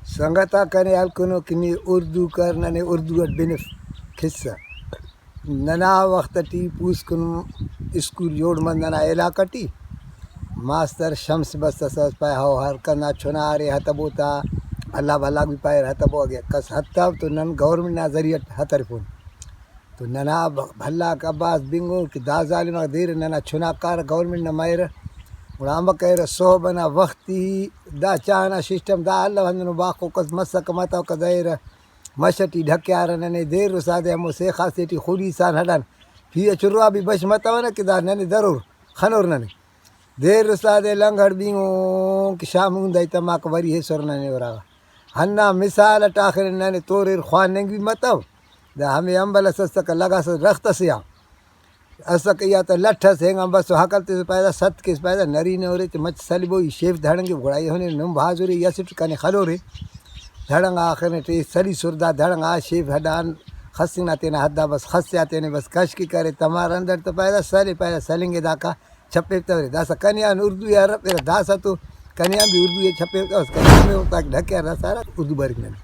संगता करे अलकुनो किनी उर्दू करना ने उर्दू अट बेने खिस्सा नना वक्त टी पूछकुन स्कूल जोड़ मन नना इलाका टी मास्टर शम्स बस सस पाए हो हर कना छुना रे हतबोता अल्लाह भला भी पाए हतबो गया कस हतब तो नन गवर्नमेंट ना जरिया हतर फोन तो नना भला कबास बिंगो कि दाजाली ना देर नना छुना कार गवर्नमेंट ना मायर उड़ाम कह सो बना वक्ती दा चाना सिस्टम दा अल्लाह वंदनो बाको कस मसक मता कदैर मशटी ढक्यार नने देर रुसादे हमो से खासेटी खुली सान हडन फिर चुरवा भी बस मता न कि दा नने जरूर खनोर नने देर रुसादे लंगड़ बिंगो कि शाम उंदाई तमाक वरी है सोर नने वरा हन्ना मिसाल टाखरे नने तोरेर ख्वान नेंग भी मतव दा हमें अंबल सस्तक लगा से रख्त से असक या तो लठ सेंग बस हकलते से पैदा सत के पैदा नरी ने ओरे मच सलिबो शेफ धड़ंगे घोड़ाई होने नम भाजुरे या सिट कने खलो रे धड़ंग आखिर ने टे सली सुरदा धड़ंग आ शेफ हडान खसिना तेना हद्दा बस खस आते ने बस कश की करे तमार अंदर तो पैदा सले पैदा सलेंगे दाका छपे तवरे दासा कन्या उर्दू या रब दासा तो कन्या भी उर्दू ये छपे तो कन्या में होता ढके रसारा उर्दू बारिक ने